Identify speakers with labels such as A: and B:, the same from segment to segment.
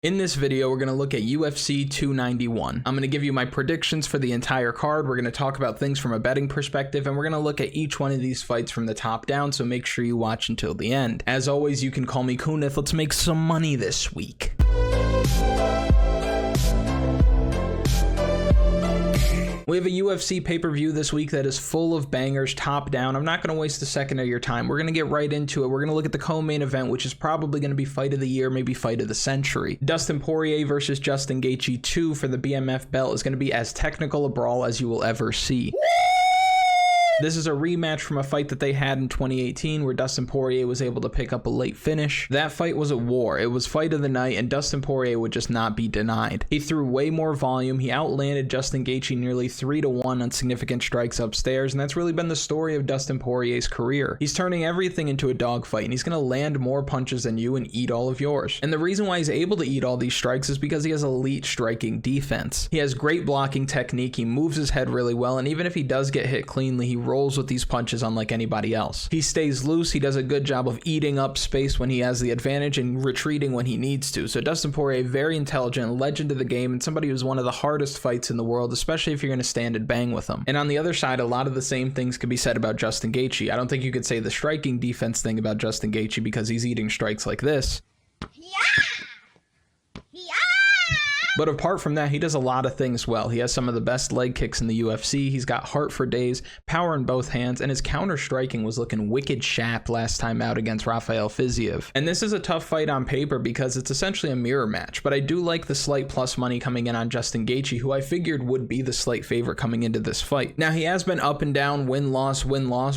A: In this video, we're going to look at UFC 291. I'm going to give you my predictions for the entire card. We're going to talk about things from a betting perspective, and we're going to look at each one of these fights from the top down, so make sure you watch until the end. As always, you can call me Kunith. Let's make some money this week. We have a UFC pay-per-view this week that is full of bangers, top down. I'm not going to waste a second of your time. We're going to get right into it. We're going to look at the co-main event, which is probably going to be fight of the year, maybe fight of the century. Dustin Poirier versus Justin Gaethje 2 for the BMF belt is going to be as technical a brawl as you will ever see. This is a rematch from a fight that they had in 2018 where Dustin Poirier was able to pick up a late finish. That fight was a war. It was fight of the night, and Dustin Poirier would just not be denied. He threw way more volume. He outlanded Justin Gaethje nearly 3-1 on significant strikes upstairs, and that's really been the story of Dustin Poirier's career. He's turning everything into a dogfight, and he's going to land more punches than you and eat all of yours. And the reason why he's able to eat all these strikes is because he has elite striking defense. He has great blocking technique. He moves his head really well, and even if he does get hit cleanly, he rolls with these punches unlike anybody else. He stays loose. He does a good job of eating up space when he has the advantage and retreating when he needs to. So Dustin Poirier, very intelligent, legend of the game, and somebody who's one of the hardest fights in the world, especially if you're going to stand and bang with him. And on the other side, a lot of the same things could be said about Justin Gaethje. I don't think you could say the striking defense thing about Justin Gaethje because he's eating strikes like this. But apart from that, he does a lot of things well. He has some of the best leg kicks in the UFC. He's got heart for days, power in both hands, and his counter striking was looking wicked sharp last time out against Rafael Fiziev. And this is a tough fight on paper because it's essentially a mirror match, but I do like the slight plus money coming in on Justin Gaethje, who I figured would be the slight favorite coming into this fight. Now, he has been up and down, win-loss,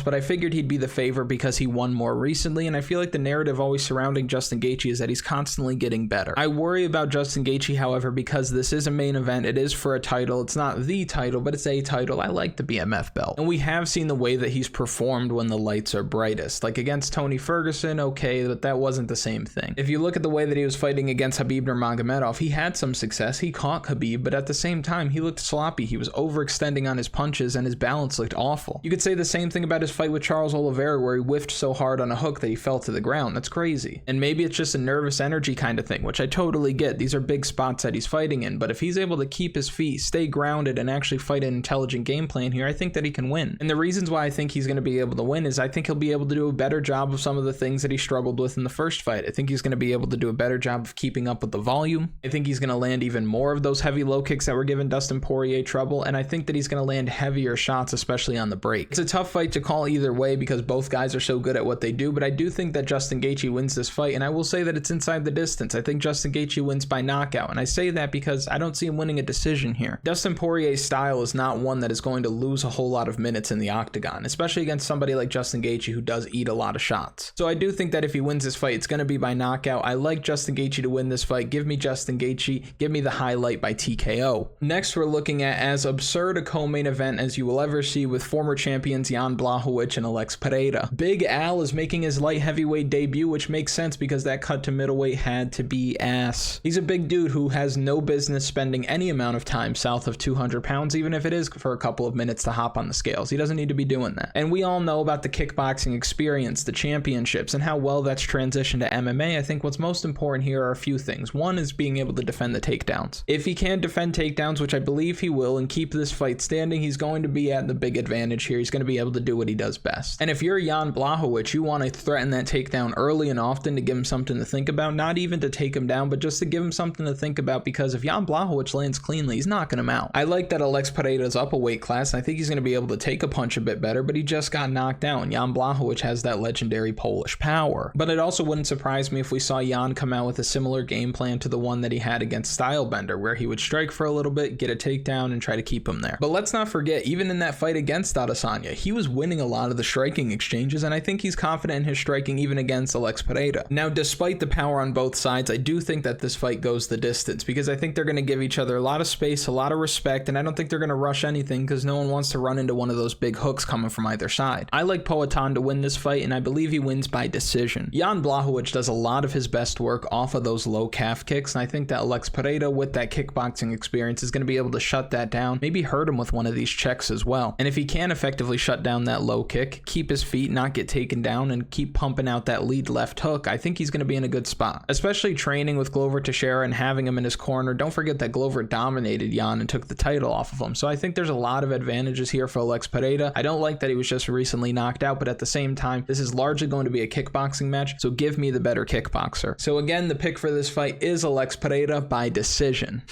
A: but I figured he'd be the favorite because he won more recently, and I feel like the narrative always surrounding Justin Gaethje is that he's constantly getting better. I worry about Justin Gaethje, however, because this is a main event. It is for a title. It's not the title, but it's a title. I like the BMF belt. And we have seen the way that he's performed when the lights are brightest. Like against Tony Ferguson, okay, but that wasn't the same thing. If you look at the way that he was fighting against Khabib Nurmagomedov, he had some success. He caught Khabib, but at the same time, he looked sloppy. He was overextending on his punches and his balance looked awful. You could say the same thing about his fight with Charles Oliveira where he whiffed so hard on a hook that he fell to the ground. That's crazy. And maybe it's just a nervous energy kind of thing, which I totally get. These are big spots that he's fighting in, but if he's able to keep his feet, stay grounded, and actually fight an intelligent game plan here, I think that he can win. And the reasons why I think he's going to be able to win is I think he'll be able to do a better job of some of the things that he struggled with in the first fight. I think he's going to be able to do a better job of keeping up with the volume. I think he's going to land even more of those heavy low kicks that were giving Dustin Poirier trouble, and I think that he's going to land heavier shots, especially on the break. It's a tough fight to call either way because both guys are so good at what they do, but I do think that Justin Gaethje wins this fight, and I will say that it's inside the distance. I think Justin Gaethje wins by knockout, and I say that because I don't see him winning a decision here. Dustin Poirier's style is not one that is going to lose a whole lot of minutes in the octagon, especially against somebody like Justin Gaethje who does eat a lot of shots. So I do think that if he wins this fight, it's going to be by knockout. I like Justin Gaethje to win this fight. Give me Justin Gaethje. Give me the highlight by TKO. Next, we're looking at as absurd a co-main event as you will ever see with former champions Jan Błachowicz and Alex Pereira. Big Al is making his light heavyweight debut, which makes sense because that cut to middleweight had to be ass. He's a big dude who has no business spending any amount of time south of 200 pounds, even if it is for a couple of minutes to hop on the scales. He doesn't need to be doing that. And we all know about the kickboxing experience, the championships, and how well that's transitioned to MMA. I think what's most important here are a few things. One is being able to defend the takedowns. If he can defend takedowns, which I believe he will, and keep this fight standing, he's going to be at the big advantage here. He's going to be able to do what he does best. And if you're Jan Błachowicz, you want to threaten that takedown early and often to give him something to think about, not even to take him down, but just to give him something to think about, because if Jan Błachowicz lands cleanly, he's knocking him out. I like that Alex Pereira's up a weight class. I think he's going to be able to take a punch a bit better, but he just got knocked down. Jan Błachowicz has that legendary Polish power. But it also wouldn't surprise me if we saw Jan come out with a similar game plan to the one that he had against Stylebender, where he would strike for a little bit, get a takedown, and try to keep him there. But let's not forget, even in that fight against Adesanya, he was winning a lot of the striking exchanges, and I think he's confident in his striking even against Alex Pereira. Now, despite the power on both sides, I do think that this fight goes the distance, because I think they're going to give each other a lot of space, a lot of respect, and I don't think they're going to rush anything because no one wants to run into one of those big hooks coming from either side. I like Poatan to win this fight, and I believe he wins by decision. Jan Błachowicz does a lot of his best work off of those low calf kicks, and I think that Alex Pereira, with that kickboxing experience, is going to be able to shut that down, maybe hurt him with one of these checks as well. And if he can effectively shut down that low kick, keep his feet, not get taken down, and keep pumping out that lead left hook, I think he's going to be in a good spot. Especially training with Glover Teixeira and having him in his corner. Don't forget that Glover dominated Jan and took the title off of him. So I think there's a lot of advantages here for Alex Pereira. I don't like that he was just recently knocked out, but at the same time, this is largely going to be a kickboxing match, so give me the better kickboxer. So again, the pick for this fight is Alex Pereira by decision.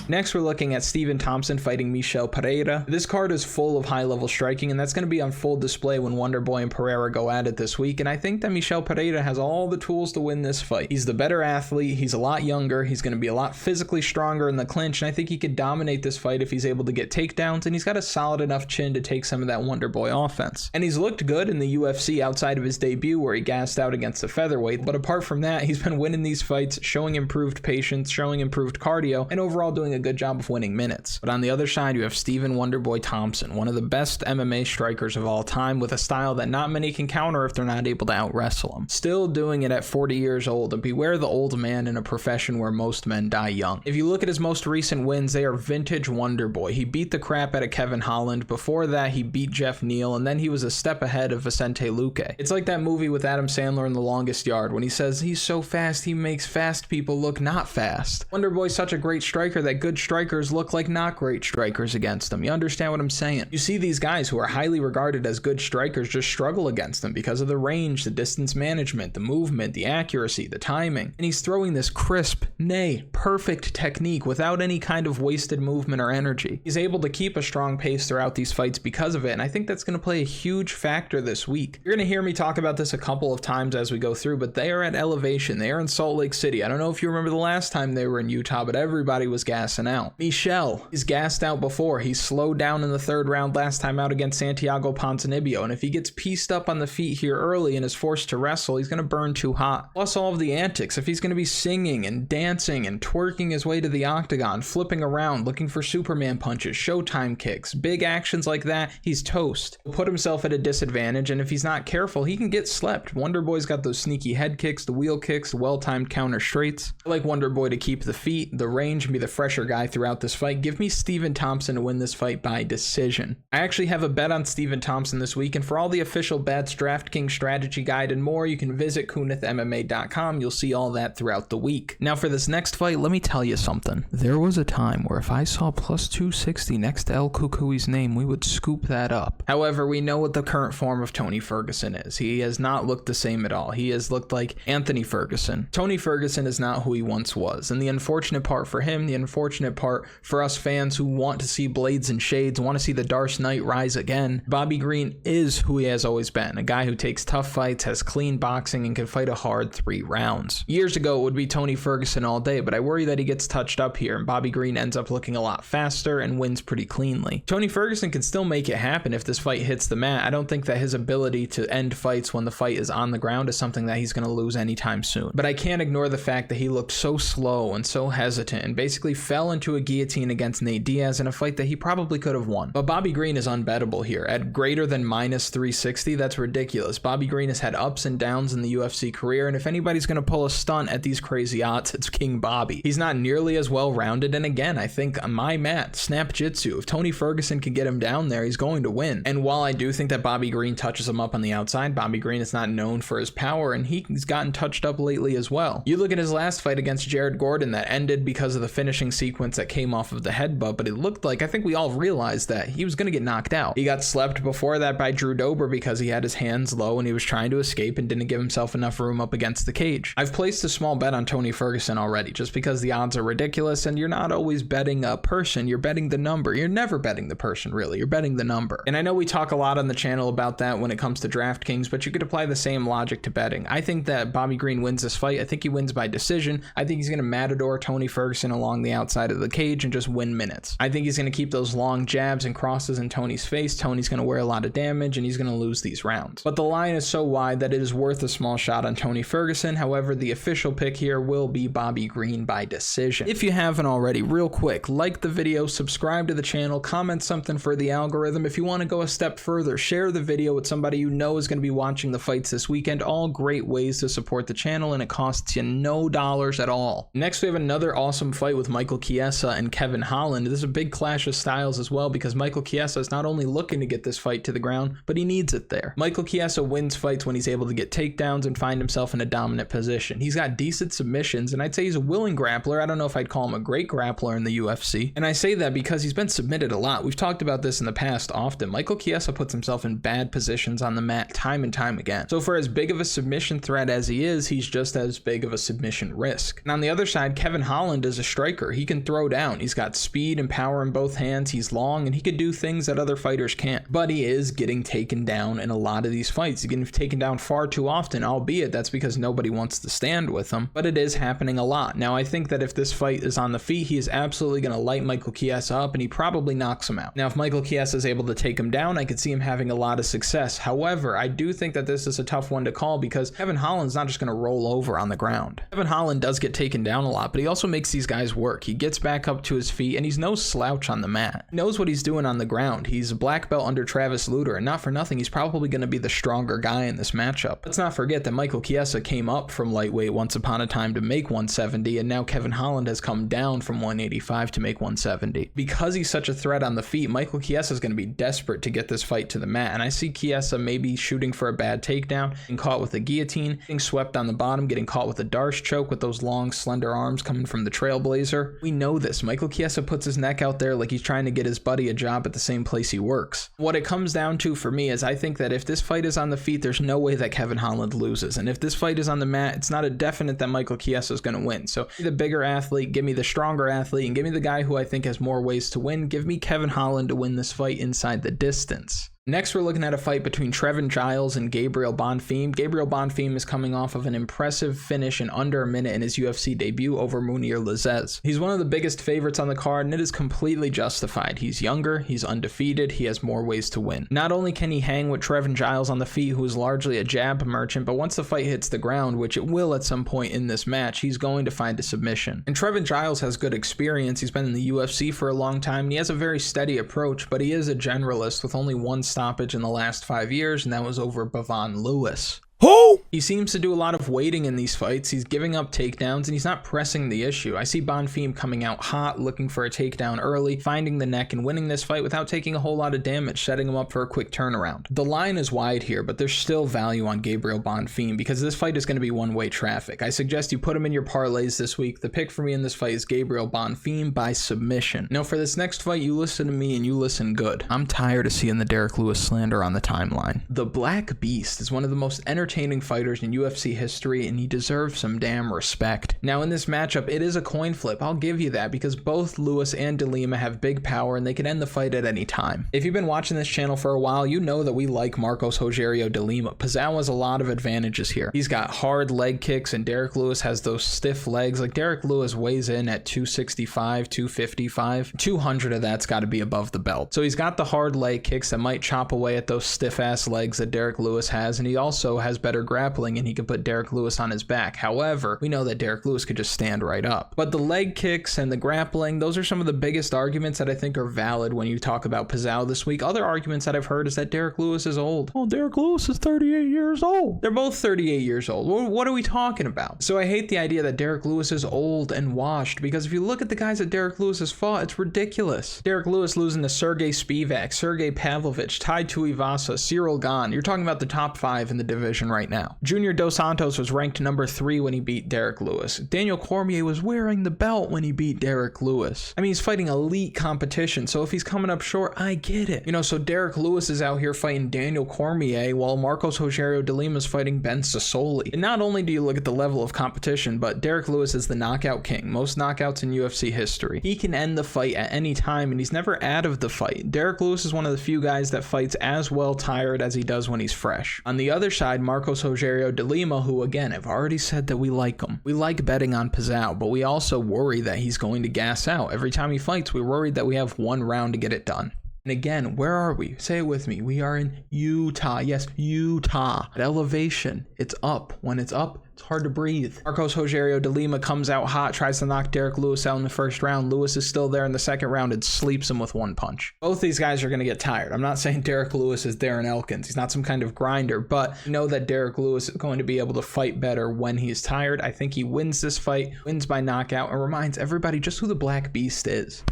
A: Next, we're looking at Stephen Thompson fighting Michel Pereira. This card is full of high-level striking, and that's going to be on full display when Wonderboy and Pereira go at it this week, and I think that Michel Pereira has all the tools to win this fight. He's the better athlete, he's a lot younger, he's going to be a lot physically stronger in the clinch, and I think he could dominate this fight if he's able to get takedowns, and he's got a solid enough chin to take some of that Wonderboy offense. And he's looked good in the UFC outside of his debut where he gassed out against the featherweight, but apart from that, he's been winning these fights, showing improved patience, showing improved cardio, and overall doing a good job of winning minutes. But on the other side, you have Stephen Wonderboy Thompson, one of the best MMA strikers of all time, with a style that not many can counter if they're not able to out-wrestle him. Still doing it at 40 years old, and beware the old man in a profession where most men die young. If you look at his most recent wins, they are vintage Wonderboy. He beat the crap out of Kevin Holland. Before that, he beat Jeff Neal, and then he was a step ahead of Vicente Luque. It's like that movie with Adam Sandler in The Longest Yard when he says he's so fast he makes fast people look not fast. Wonderboy's such a great striker that good strikers look like not great strikers against him. You understand what I'm saying? You see these guys who are highly regarded as good strikers just struggle against them because of the range, the distance management, the movement, the accuracy, the timing. And he's throwing this crisp, nay, perfect technique without any kind of wasted movement or energy. He's able to keep a strong pace throughout these fights because of it, and I think that's going to play a huge factor this week. You're going to hear me talk about this a couple of times as we go through, but they are at elevation. They are in Salt Lake City. I don't know if you remember the last time they were in Utah, but everybody was gassing out. Michel is gassed out before. He slowed down in the third round last time out against Santiago Ponzinibbio, and if he gets pieced up on the feet here early and is forced to wrestle, he's going to burn too hot. Plus all of the antics. If he's going to be singing and dancing and twerking his way to the octagon, flipping around, looking for Superman punches, Showtime kicks, big actions like that, he's toast. He'll put himself at a disadvantage, and if he's not careful, he can get slept. Wonderboy's got those sneaky head kicks, the wheel kicks, the well-timed counter straights. I like Wonderboy to keep the feet, the range, and be the fresher guy throughout this fight. Give me Stephen Thompson to win this fight by decision. I actually have a bet on Stephen Thompson this week, and for all the official bets, DraftKings strategy guide, and more, you can visit KunithMMA.com. You'll see all that throughout the week. Now for this next fight, let me tell you something. There was a time where if I saw plus 260 next to El Cucui's name, we would scoop that up. However, we know what the current form of Tony Ferguson is. He has not looked the same at all. He has looked like Anthony Ferguson. Tony Ferguson is not who he once was, and the unfortunate part for him, the unfortunate part for us fans who want to see blades and shades, want to see the Dark Knight rise again, Bobby Green is who he has always been, a guy who takes tough fights, has clean boxing, and can fight a hard 3 rounds. Years ago, it would be Tony Ferguson all day, but I worry that he gets touched up here, and Bobby Green ends up looking a lot faster and wins pretty cleanly. Tony Ferguson can still make it happen if this fight hits the mat. I don't think that his ability to end fights when the fight is on the ground is something that he's going to lose anytime soon. But I can't ignore the fact that he looked so slow and so hesitant and basically fell into a guillotine against Nate Diaz in a fight that he probably could have won. But Bobby Green is unbettable here. At greater than minus 360, that's ridiculous. Bobby Green has had ups and downs in the UFC career, and if anybody's going to pull a stunt at these crazy odds, it's King Bobby. He's not nearly as well-rounded, and again, I think on my mat, Snap Jitsu, if Tony Ferguson can get him down there, he's going to win. And while I do think that Bobby Green touches him up on the outside, Bobby Green is not known for his power, and he's gotten touched up lately as well. You look at his last fight against Jared Gordon that ended because of the finishing sequence that came off of the headbutt, but it looked like, I think we all realized that he was going to get knocked out. He got slept before that by Drew Dober because he had his hands low and he was trying to escape and didn't give himself enough room up against the cage. I've placed a small bet on Tony Ferguson already just because the odds are ridiculous, and you're not always betting a person, you're betting the number. You're never betting the person, really. You're betting the number. And I know we talk a lot on the channel about that when it comes to DraftKings, but you could apply the same logic to betting. I think that Bobby Green wins this fight. I think he wins by decision. I think he's going to matador Tony Ferguson along the outside. outside of the cage and just win minutes. I think he's going to keep those long jabs and crosses in Tony's face. Tony's going to wear a lot of damage and he's going to lose these rounds. But the line is so wide that it is worth a small shot on Tony Ferguson. However, the official pick here will be Bobby Green by decision. If you haven't already, real quick, like the video, subscribe to the channel, comment something for the algorithm. If you want to go a step further, share the video with somebody you know is going to be watching the fights this weekend. All great ways to support the channel, and it costs you no dollars at all. Next, we have another awesome fight with Michael Chiesa and Kevin Holland. This is a big clash of styles as well because Michael Chiesa is not only looking to get this fight to the ground, but he needs it there. Michael Chiesa wins fights when he's able to get takedowns and find himself in a dominant position. He's got decent submissions, and I'd say he's a willing grappler. I don't know if I'd call him a great grappler in the UFC. And I say that because he's been submitted a lot. We've talked about this in the past often. Michael Chiesa puts himself in bad positions on the mat time and time again. So for as big of a submission threat as he is, he's just as big of a submission risk. And on the other side, Kevin Holland is a striker. He can throw down. He's got speed and power in both hands. He's long and he could do things that other fighters can't. But he is getting taken down in a lot of these fights. He's getting taken down far too often, albeit that's because nobody wants to stand with him. But it is happening a lot. Now I think that if this fight is on the feet, he is absolutely going to light Michael Chiesa up and he probably knocks him out. Now if Michael Chiesa is able to take him down, I could see him having a lot of success. However, I do think that this is a tough one to call because Kevin Holland's not just going to roll over on the ground. Kevin Holland does get taken down a lot, but he also makes these guys work. He gets back up to his feet and he's no slouch on the mat. He knows what he's doing on the ground. He's a black belt under Travis Lutter, and not for nothing, he's probably going to be the stronger guy in this matchup. Let's not forget that Michael Chiesa came up from lightweight once upon a time to make 170, and now Kevin Holland has come down from 185 to make 170. Because he's such a threat on the feet, Michael Chiesa is going to be desperate to get this fight to the mat, and I see Chiesa maybe shooting for a bad takedown, getting caught with a guillotine, getting swept on the bottom, getting caught with a Darce choke with those long, slender arms coming from the Trailblazer. We know this. Michael Chiesa puts his neck out there like he's trying to get his buddy a job at the same place he works. What it comes down to for me is I think that if this fight is on the feet, there's no way that Kevin Holland loses. And if this fight is on the mat, it's not a definite that Michael Chiesa is going to win. So give me the bigger athlete, give me the stronger athlete, and give me the guy who I think has more ways to win. Give me Kevin Holland to win this fight inside the distance. Next, we're looking at a fight between Trevin Giles and Gabriel Bonfim. Gabriel Bonfim is coming off of an impressive finish in under a minute in his UFC debut over Munir Lazzez. He's one of the biggest favorites on the card, and it is completely justified. He's younger, he's undefeated, he has more ways to win. Not only can he hang with Trevin Giles on the feet, who is largely a jab merchant, but once the fight hits the ground, which it will at some point in this match, he's going to find a submission. And Trevin Giles has good experience. He's been in the UFC for a long time, and he has a very steady approach, but he is a generalist with only one stoppage in the last 5 years, and that was over Bavon Lewis. Who? He seems to do a lot of waiting in these fights. He's giving up takedowns and he's not pressing the issue. I see Bonfim coming out hot, looking for a takedown early, finding the neck and winning this fight without taking a whole lot of damage, setting him up for a quick turnaround. The line is wide here, but there's still value on Gabriel Bonfim because this fight is going to be one-way traffic. I suggest you put him in your parlays this week. The pick for me in this fight is Gabriel Bonfim by submission. Now for this next fight, you listen to me and you listen good. I'm tired of seeing the Derrick Lewis slander on the timeline. The Black Beast is one of the most entertaining fighters in UFC history, and he deserves some damn respect. Now in this matchup, it is a coin flip. I'll give you that because both Lewis and Lima have big power and they can end the fight at any time. If you've been watching this channel for a while, you know that we like Marcos Rogério de Lima. Pizarro has a lot of advantages here. He's got hard leg kicks and Derrick Lewis has those stiff legs. Like Derrick Lewis weighs in at 265, 255. 200 of that's got to be above the belt. So he's got the hard leg kicks that might chop away at those stiff ass legs that Derrick Lewis has, and he also has better grappling and he can put Derrick Lewis on his back. However, we know that Derrick Lewis could just stand right up. But the leg kicks and the grappling, those are some of the biggest arguments that I think are valid when you talk about Pizarro this week. Other arguments that I've heard is that Derrick Lewis is old. Oh, Derrick Lewis is 38 years old. They're both 38 years old. What are we talking about? So I hate the idea that Derrick Lewis is old and washed, because if you look at the guys that Derrick Lewis has fought, it's ridiculous. Derrick Lewis losing to Sergey Spivak, Sergey Pavlovich, Tai Tuivasa, Cyril Gane. You're talking about the top 5 in the division right now. Junior Dos Santos was ranked number 3 when he beat Derrick Lewis. Daniel Cormier was wearing the belt when he beat Derrick Lewis. I mean, he's fighting elite competition, so if he's coming up short, I get it. You know, so Derrick Lewis is out here fighting Daniel Cormier while Marcos Rogério de Lima is fighting Ben Sassoli. And not only do you look at the level of competition, but Derrick Lewis is the knockout king. Most knockouts in UFC history. He can end the fight at any time, and he's never out of the fight. Derrick Lewis is one of the few guys that fights as well tired as he does when he's fresh. On the other side, Marcos Rogério Rogério de Lima, who again, I've already said that we like him. We like betting on Pizarro, but we also worry that he's going to gas out. Every time he fights, we're worried that we have one round to get it done. And again, where are we? Say it with me. We are in Utah. Yes, Utah. At elevation, it's up. When it's up, it's hard to breathe. Marcos Rogério de Lima comes out hot, tries to knock Derrick Lewis out in the first round. Lewis is still there in the second round and sleeps him with one punch. Both these guys are going to get tired. I'm not saying Derrick Lewis is Darren Elkins. He's not some kind of grinder, but you know that Derrick Lewis is going to be able to fight better when he's tired. I think he wins this fight, wins by knockout, and reminds everybody just who the Black Beast is.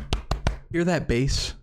A: Hear that bass?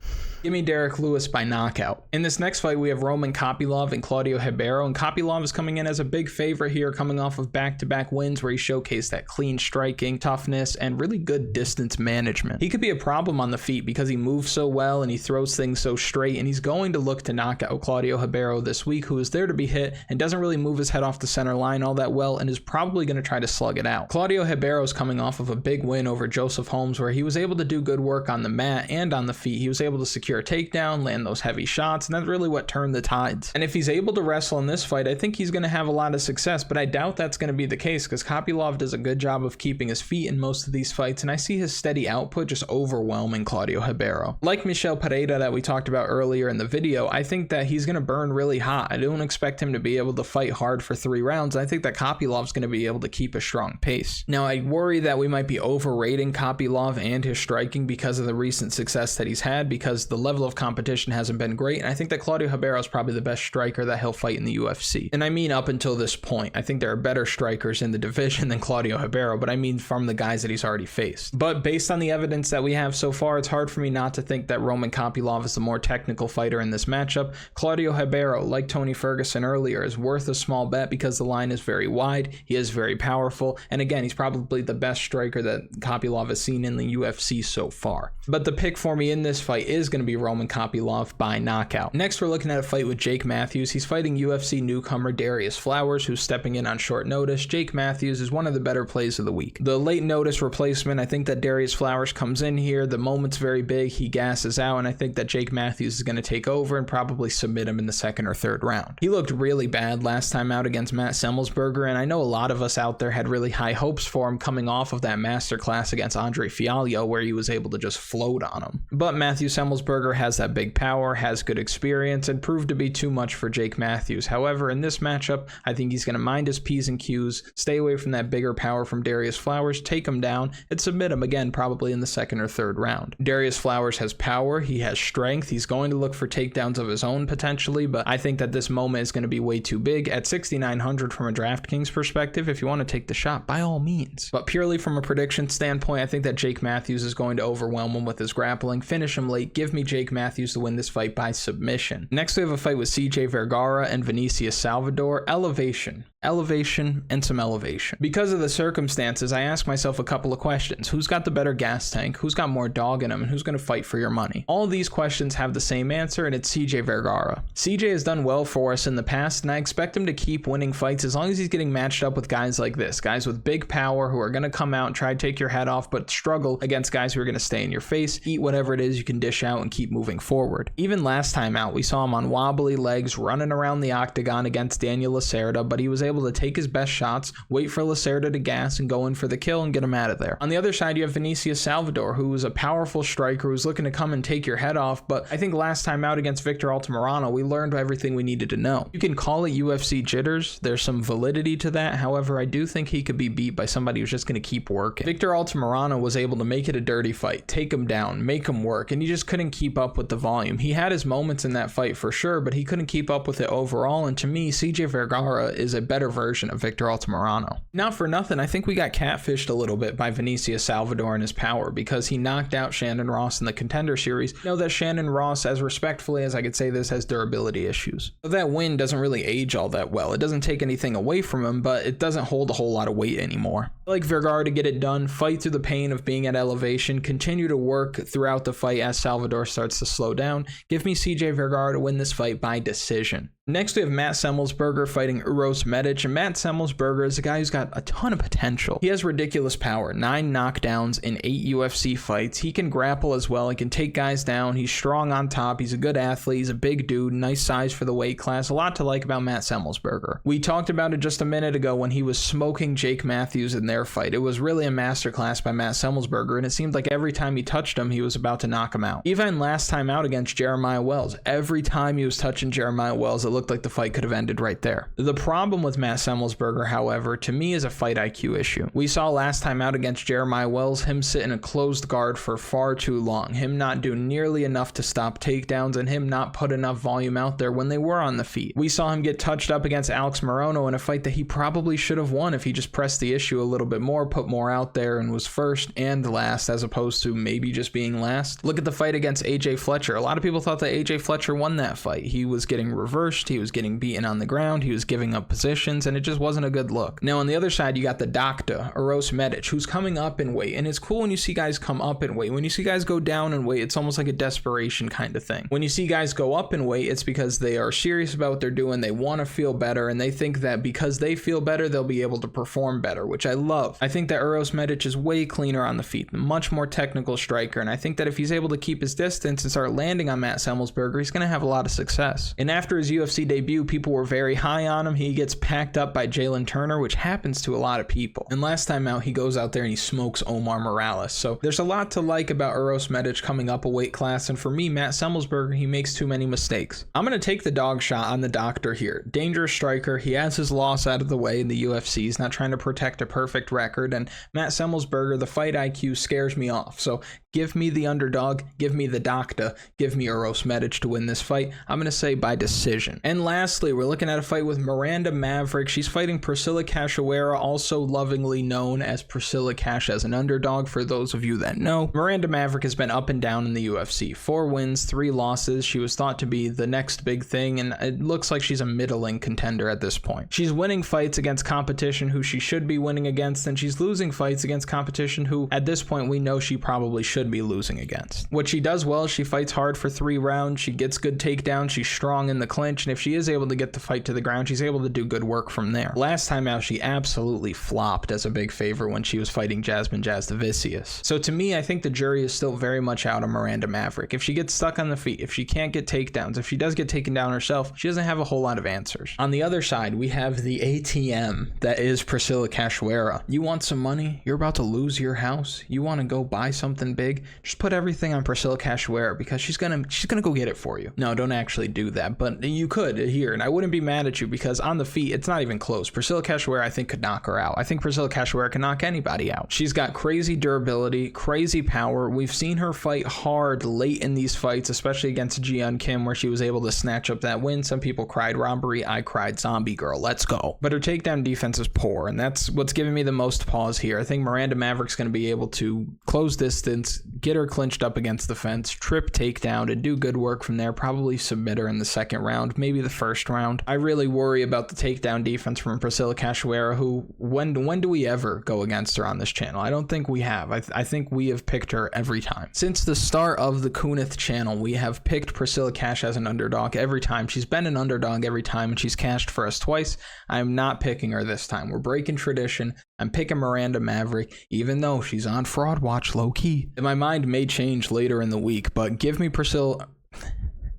A: Give me Derrick Lewis by knockout. In this next fight, we have Roman Kopylov and Claudio Ribeiro, and Kopylov is coming in as a big favorite here, coming off of back-to-back wins where he showcased that clean striking, toughness, and really good distance management. He could be a problem on the feet because he moves so well and he throws things so straight, and he's going to look to knock out Claudio Ribeiro this week, who is there to be hit and doesn't really move his head off the center line all that well and is probably going to try to slug it out. Claudio Ribeiro is coming off of a big win over Joseph Holmes where he was able to do good work on the mat and on the feet. He was able to secure a takedown, land those heavy shots, and that's really what turned the tides. And if he's able to wrestle in this fight, I think he's going to have a lot of success, but I doubt that's going to be the case because Kopylov does a good job of keeping his feet in most of these fights, and I see his steady output just overwhelming Claudio Ribeiro. Like Michel Pereira that we talked about earlier in the video, I think that he's going to burn really hot. I don't expect him to be able to fight hard for 3 rounds. I think that Kopylov's going to be able to keep a strong pace. Now, I worry that we might be overrating Kopylov and his striking because of the recent success that he's had, because the level of competition hasn't been great, and I think that Claudio Ribeiro is probably the best striker that he'll fight in the UFC. And I mean up until this point. I think there are better strikers in the division than Claudio Ribeiro, but I mean from the guys that he's already faced. But based on the evidence that we have so far, it's hard for me not to think that Roman Kopylov is the more technical fighter in this matchup. Claudio Ribeiro, like Tony Ferguson earlier, is worth a small bet because the line is very wide, he is very powerful, and again, he's probably the best striker that Kopylov has seen in the UFC so far. But the pick for me in this fight is going to be Roman Kopylov by knockout. Next, we're looking at a fight with Jake Matthews. He's fighting UFC newcomer Darius Flowers, who's stepping in on short notice. Jake Matthews is one of the better plays of the week. The late notice replacement, I think that Darius Flowers comes in here, the moment's very big, he gasses out, and I think that Jake Matthews is going to take over and probably submit him in the second or third round. He looked really bad last time out against Matt Semelsberger, and I know a lot of us out there had really high hopes for him coming off of that masterclass against Andre Fialho where he was able to just float on him. But Matthew Semelsberger has that big power, has good experience, and proved to be too much for Jake Matthews. However, in this matchup, I think he's going to mind his P's and Q's, stay away from that bigger power from Darius Flowers, take him down, and submit him again probably in the second or third round. Darius Flowers has power, he has strength, he's going to look for takedowns of his own potentially, but I think that this moment is going to be way too big. At 6,900 from a DraftKings perspective, if you want to take the shot, by all means. But purely from a prediction standpoint, I think that Jake Matthews is going to overwhelm him with his grappling, finish him late, give me Jake Matthews to win this fight by submission. Next, we have a fight with CJ Vergara and Vinicius Salvador. Elevation and some elevation. Because of the circumstances, I ask myself a couple of questions. Who's got the better gas tank? Who's got more dog in him? And who's going to fight for your money? All of these questions have the same answer, and it's CJ Vergara. CJ has done well for us in the past, and I expect him to keep winning fights as long as he's getting matched up with guys like this, guys with big power who are going to come out and try to take your head off, but struggle against guys who are going to stay in your face, eat whatever it is you can dish out, and keep moving forward. Even last time out, we saw him on wobbly legs, running around the octagon against Daniel Lacerda, but he was able to take his best shots, wait for Lacerda to gas, and go in for the kill and get him out of there. On the other side, you have Vinicius Salvador, who is a powerful striker who's looking to come and take your head off, but I think last time out against Victor Altamirano, we learned everything we needed to know. You can call it UFC jitters, there's some validity to that, however, I do think he could be beat by somebody who's just going to keep working. Victor Altamirano was able to make it a dirty fight, take him down, make him work, and he just couldn't keep up with the volume. He had his moments in that fight for sure, but he couldn't keep up with it overall, and to me, CJ Vergara is a better version of Victor Altamirano. Not for nothing, I think we got catfished a little bit by Vinicius Salvador and his power because he knocked out Shannon Ross in the Contender Series. You know that Shannon Ross, as respectfully as I could say this, has durability issues. So that win doesn't really age all that well. It doesn't take anything away from him, but it doesn't hold a whole lot of weight anymore. I like Vergara to get it done, fight through the pain of being at elevation, continue to work throughout the fight as Salvador starts to slow down. Give me CJ Vergara to win this fight by decision. Next, we have Matt Semelsberger fighting Uros Medic, and Matt Semelsberger is a guy who's got a ton of potential. He has ridiculous power, 9 knockdowns in 8 UFC fights. He can grapple as well. He can take guys down. He's strong on top. He's a good athlete. He's a big dude, nice size for the weight class. A lot to like about Matt Semelsberger. We talked about it just a minute ago when he was smoking Jake Matthews in their fight. It was really a masterclass by Matt Semelsberger, and it seemed like every time he touched him, he was about to knock him out. Even last time out against Jeremiah Wells, every time he was touching Jeremiah Wells, it looked like the fight could have ended right there. The problem with Matt Semelsberger, however, to me is a fight IQ issue. We saw last time out against Jeremiah Wells, him sit in a closed guard for far too long, him not do nearly enough to stop takedowns, and him not put enough volume out there when they were on the feet. We saw him get touched up against Alex Morono in a fight that he probably should have won if he just pressed the issue a little bit more, put more out there, and was first and last as opposed to maybe just being last. Look at the fight against AJ Fletcher. A lot of people thought that AJ Fletcher won that fight. He was getting reversed, he was getting beaten on the ground, he was giving up positions, and it just wasn't a good look. Now on the other side, you got the doctor, Uros Medic, who's coming up in weight, and it's cool when you see guys come up in weight. When you see guys go down in weight, it's almost like a desperation kind of thing. When you see guys go up in weight, it's because they are serious about what they're doing, they want to feel better, and they think that because they feel better, they'll be able to perform better, which I love. I think that Uros Medic is way cleaner on the feet, much more technical striker, and I think that if he's able to keep his distance and start landing on Matt Semelsberger, he's going to have a lot of success. And after his UFC debut, people were very high on him. He gets packed up by Jalen Turner, which happens to a lot of people. And last time out, he goes out there and he smokes Omar Morales. So there's a lot to like about Uros Medic coming up a weight class, and for me, Matt Semelsberger, he makes too many mistakes. I'm going to take the dog shot on the doctor here. Dangerous striker. He has his loss out of the way in the UFC. He's not trying to protect a perfect record, and Matt Semelsberger, the fight IQ scares me off. So give me the underdog, give me the doctor, give me Uros Medic to win this fight. I'm going to say by decision. And lastly, we're looking at a fight with Miranda Maverick. She's fighting Priscilla Cachoeira, also lovingly known as Priscilla Cash as an underdog for those of you that know. Miranda Maverick has been up and down in the UFC. 4 wins, 3 losses. She was thought to be the next big thing, and it looks like she's a middling contender at this point. She's winning fights against competition who she should be winning against, and she's losing fights against competition who, at this point, we know she probably should be losing against. What she does well is she fights hard for 3 rounds. She gets good takedowns. She's strong in the clinch, and if she is able to get the fight to the ground, she's able to do good work from there. Last time out, she absolutely flopped as a big favorite when she was fighting Jasmine Jasdavicius. So to me, I think the jury is still very much out on Miranda Maverick. If she gets stuck on the feet, if she can't get takedowns, if she does get taken down herself, she doesn't have a whole lot of answers. On the other side, we have the ATM that is Priscilla Cachoeira. You want some money? You're about to lose your house? You want to go buy something big? Just put everything on Priscilla Cachoeira because she's gonna go get it for you. No, don't actually do that, but you could here, and I wouldn't be mad at you because on the feet, it's not even close. Priscilla Cachoeira, I think, could knock her out. I think Priscilla Cachoeira can knock anybody out. She's got crazy durability, crazy power. We've seen her fight hard late in these fights, especially against Ji-Yeon Kim, where she was able to snatch up that win. Some people cried robbery. I cried zombie girl. Let's go. But her takedown defense is poor, and that's what's giving me the most pause here. I think Miranda Maverick's going to be able to close distance, get her clinched up against the fence, trip takedown, and do good work from there. Probably submit her in the second round, maybe the first round. I really worry about the takedown defense from Priscilla Cachoeira, who, when do we ever go against her on this channel? I don't think we have. I think we have picked her every time. Since the start of the Kunith channel, we have picked Priscilla Cash as an underdog every time. She's been an underdog every time, and she's cashed for us twice. I'm not picking her this time. We're breaking tradition. I'm picking Miranda Maverick, even though she's on Fraud Watch low-key. My mind may change later in the week, but give me Priscilla...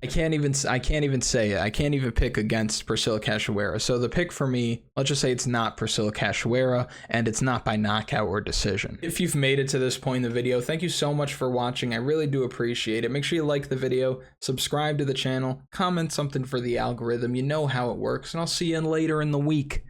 A: I can't even say it. I can't even pick against Priscilla Cachoeira. So the pick for me, let's just say it's not Priscilla Cachoeira, and it's not by knockout or decision. If you've made it to this point in the video, thank you so much for watching. I really do appreciate it. Make sure you like the video, subscribe to the channel, comment something for the algorithm. You know how it works, and I'll see you later in the week.